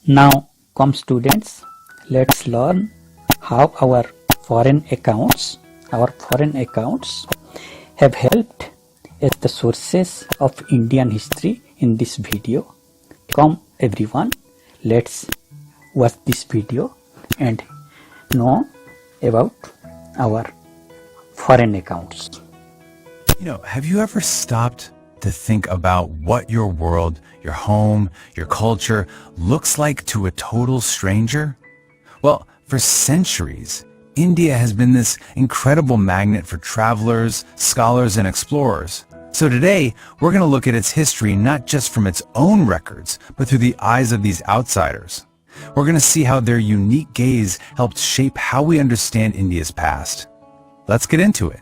Now, come students, let's learn how our foreign accounts have helped as the sources of Indian history in this video. Come everyone, let's watch this video and know about our foreign accounts. Have you ever stopped to think about what your world, your home, your culture looks like to a total stranger? Well, for centuries, India has been this incredible magnet for travelers, scholars, and explorers. So today, we're going to look at its history not just from its own records, but through the eyes of these outsiders. We're going to see how their unique gaze helped shape how we understand India's past. Let's get into it.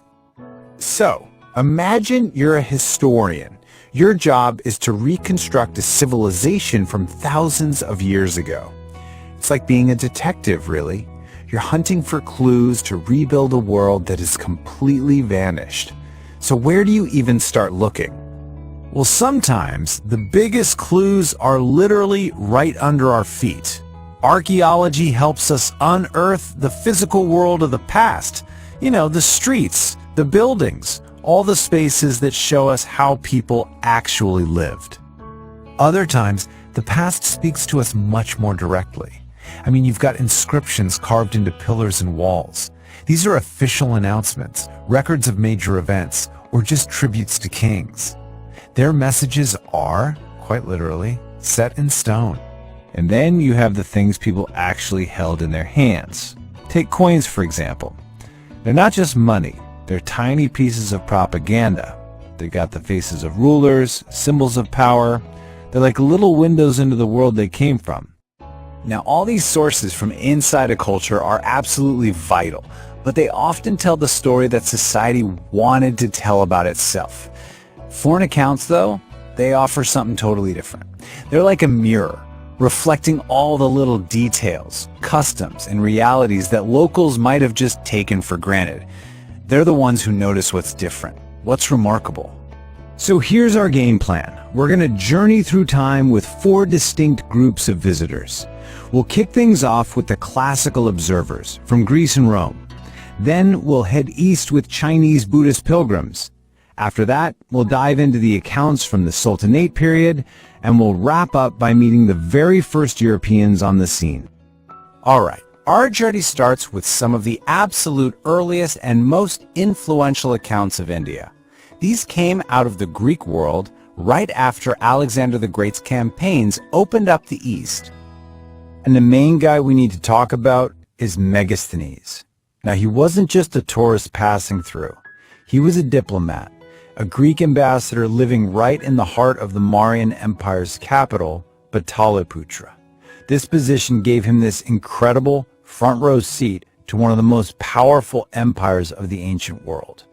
So, imagine you're a historian. Your job is to reconstruct a civilization from thousands of years ago. It's like being a detective, really. You're hunting for clues to rebuild a world that has completely vanished. So where do you even start looking? Well, sometimes the biggest clues are literally right under our feet. Archaeology helps us unearth the physical world of the past. The streets, the buildings, all the spaces that show us how people actually lived. Other times, the past speaks to us much more directly. You've got inscriptions carved into pillars and walls. These are official announcements, records of major events, or just tributes to kings. Their messages are, quite literally, set in stone. And then you have the things people actually held in their hands. Take coins, for example. They're not just money. They're tiny pieces of propaganda. They got the faces of rulers, symbols of power. They're like little windows into the world they came from. Now, all these sources from inside a culture are absolutely vital, but they often tell the story that society wanted to tell about itself. Foreign accounts, though, they offer something totally different. They're like a mirror, reflecting all the little details, customs, and realities that locals might have just taken for granted. They're the ones who notice what's different, what's remarkable. So here's our game plan. We're going to journey through time with 4 distinct groups of visitors. We'll kick things off with the classical observers from Greece and Rome. Then we'll head east with Chinese Buddhist pilgrims. After that, we'll dive into the accounts from the Sultanate period, and we'll wrap up by meeting the very first Europeans on the scene. All right, our journey starts with some of the absolute earliest and most influential accounts of India. These came out of the Greek world right after Alexander the Great's campaigns opened up the East. And the main guy we need to talk about is Megasthenes. Now, he wasn't just a tourist passing through. He was a diplomat, a Greek ambassador living right in the heart of the Mauryan Empire's capital, Pataliputra. This position gave him this incredible front-row seat to one of the most powerful empires of the ancient world.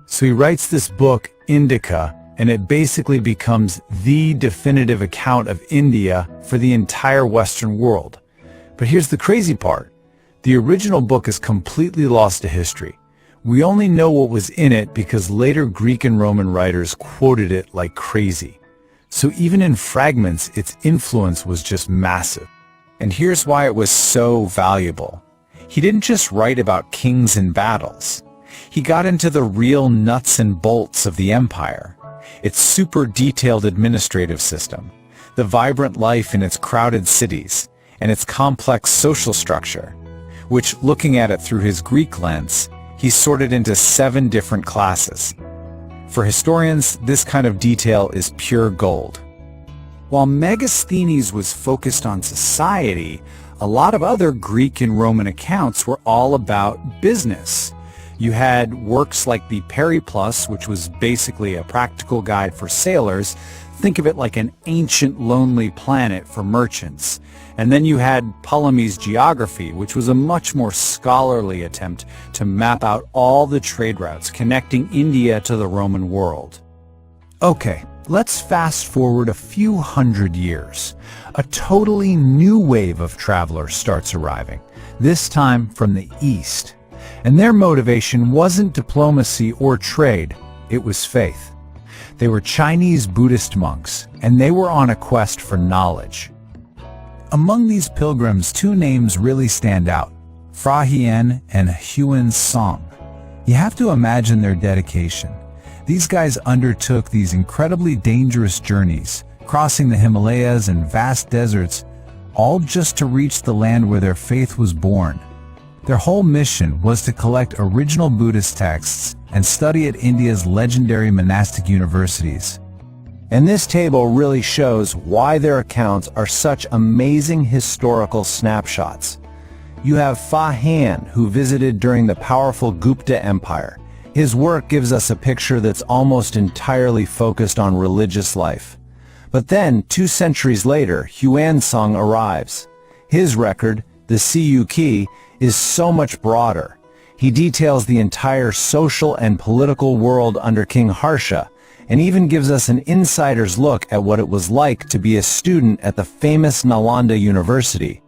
So he writes this book, Indika, and it basically becomes the definitive account of India for the entire Western world. But here's the crazy part. The original book is completely lost to history. We only know what was in it because later Greek and Roman writers quoted it like crazy. So even in fragments, its influence was just massive. And here's why it was so valuable. He didn't just write about kings and battles. He got into the real nuts and bolts of the empire. Its super detailed administrative system, the vibrant life in its crowded cities, and its complex social structure, which, looking at it through his Greek lens, he sorted into 7 different classes. For historians, this kind of detail is pure gold. While Megasthenes was focused on society, a lot of other Greek and Roman accounts were all about business. You had works like the Periplus, which was basically a practical guide for sailors. Think of it like an ancient lonely planet for merchants. And then you had Ptolemy's Geography, which was a much more scholarly attempt to map out all the trade routes connecting India to the Roman world. Okay, let's fast forward a few hundred years. A totally new wave of travelers starts arriving, this time from the East. And their motivation wasn't diplomacy or trade, it was faith. They were Chinese Buddhist monks, and they were on a quest for knowledge. Among these pilgrims, two names really stand out: Fa-Hien and Hiuen Tsang. You have to imagine their dedication. These guys undertook these incredibly dangerous journeys, crossing the Himalayas and vast deserts, all just to reach the land where their faith was born. Their whole mission was to collect original Buddhist texts and study at India's legendary monastic universities. And this table really shows why their accounts are such amazing historical snapshots. You have Fa-Hien, who visited during the powerful Gupta Empire. His work gives us a picture that's almost entirely focused on religious life. But then, 2 centuries later, Hiuen Tsang arrives. His record, the Si-Yu-Ki, is so much broader. He details the entire social and political world under King Harsha, and even gives us an insider's look at what it was like to be a student at the famous Nalanda University.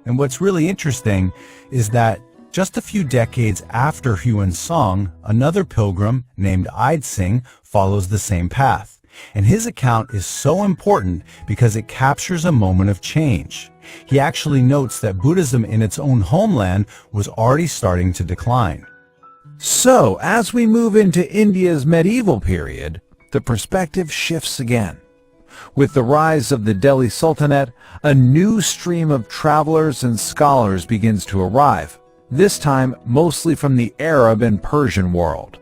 And what's really interesting is that just a few decades after Hiuen Tsang, another pilgrim named Tsang follows the same path. And his account is so important because it captures a moment of change. He actually notes that Buddhism in its own homeland was already starting to decline. So, as we move into India's medieval period, the perspective shifts again. With the rise of the Delhi Sultanate, a new stream of travelers and scholars begins to arrive, this time mostly from the Arab and Persian world.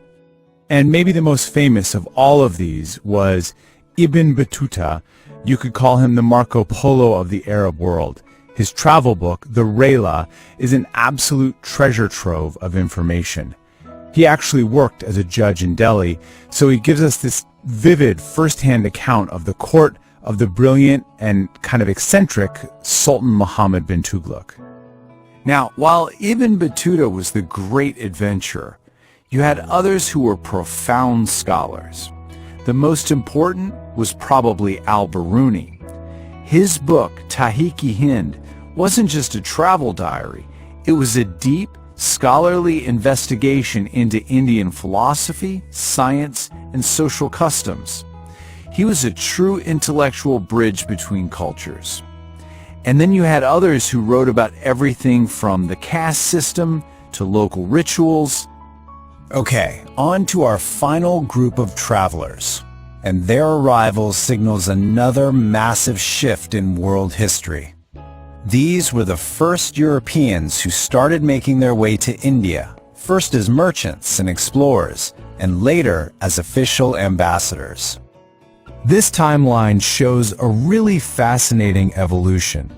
And maybe the most famous of all of these was Ibn Battuta. You could call him the Marco Polo of the Arab world. His travel book, the Rayla, is an absolute treasure trove of information. He actually worked as a judge in Delhi, so he gives us this vivid first-hand account of the court of the brilliant and kind of eccentric Sultan Muhammad bin Tughlaq. Now, while Ibn Battuta was the great adventurer, you had others who were profound scholars. The most important was probably al-Biruni. His book, Tarikh-i-Hind, wasn't just a travel diary. It was a deep, scholarly investigation into Indian philosophy, science, and social customs. He was a true intellectual bridge between cultures. And then you had others who wrote about everything from the caste system to local rituals. Okay, on to our final group of travelers. And their arrival signals another massive shift in world history. These were the first Europeans who started making their way to India, first as merchants and explorers, and later as official ambassadors. This timeline shows a really fascinating evolution.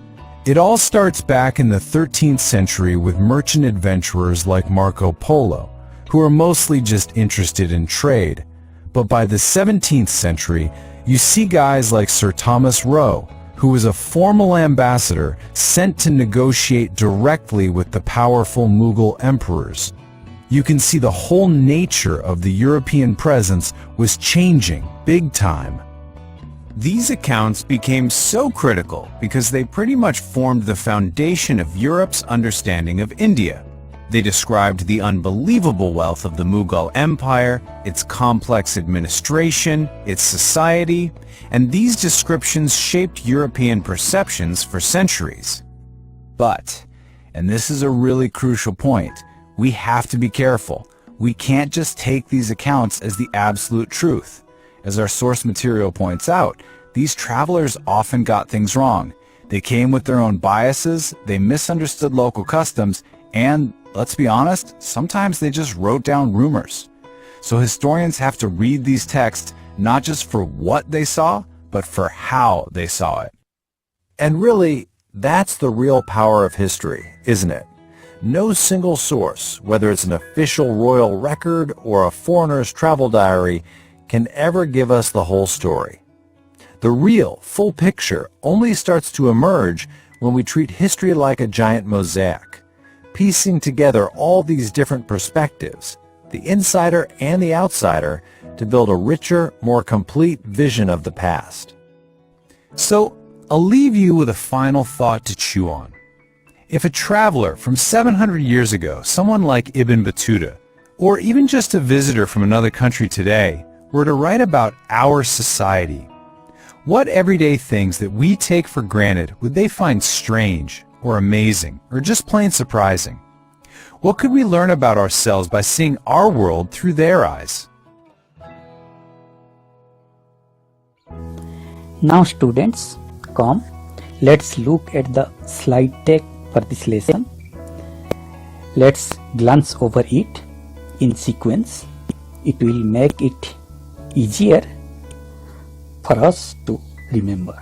It all starts back in the 13th century with merchant adventurers like Marco Polo, who are mostly just interested in trade. But by the 17th century, you see guys like Sir Thomas Roe, who was a formal ambassador sent to negotiate directly with the powerful Mughal emperors. You can see the whole nature of the European presence was changing big time. These accounts became so critical because they pretty much formed the foundation of Europe's understanding of India. They described the unbelievable wealth of the Mughal Empire, its complex administration, its society, and these descriptions shaped European perceptions for centuries. But, and this is a really crucial point, we have to be careful. We can't just take these accounts as the absolute truth. As our source material points out, these travelers often got things wrong. They came with their own biases, they misunderstood local customs, and let's be honest, sometimes they just wrote down rumors. So historians have to read these texts not just for what they saw, but for how they saw it. And really, that's the real power of history, isn't it? No single source, whether it's an official royal record or a foreigner's travel diary, can ever give us the whole story. The real, full picture only starts to emerge when we treat history like a giant mosaic, piecing together all these different perspectives, the insider and the outsider, to build a richer, more complete vision of the past. So, I'll leave you with a final thought to chew on. If a traveler from 700 years ago, someone like Ibn Battuta, or even just a visitor from another country today, were to write about our society, What everyday things that we take for granted would they find strange, or amazing, or just plain surprising? What could we learn about ourselves by seeing our world through their eyes? Now students, come, let's look at the slide deck for this lesson. Let's glance over it in sequence. It will make it easier for us to remember.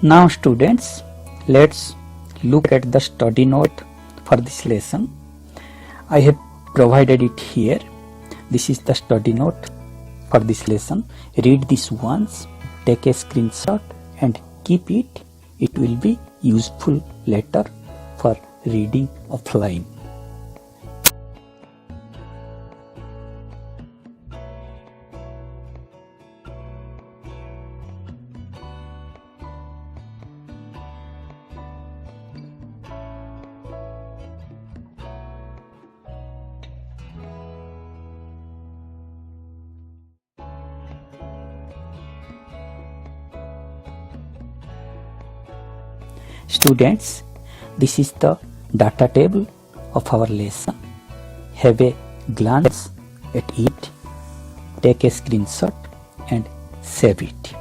Now students, let's look at the study note for this lesson. I have provided it here. This is the study note for this lesson. Read this once, take a screenshot and keep it. It will be useful later for reading offline. Students, this is the data table of our lesson. Have a glance at it, take a screenshot and save it.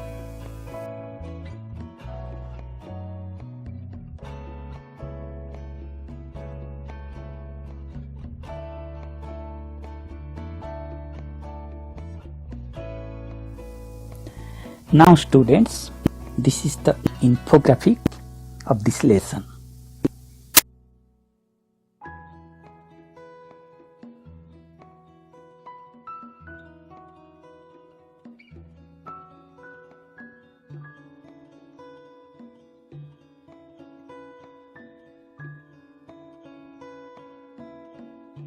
Now students, this is the infographic of this lesson.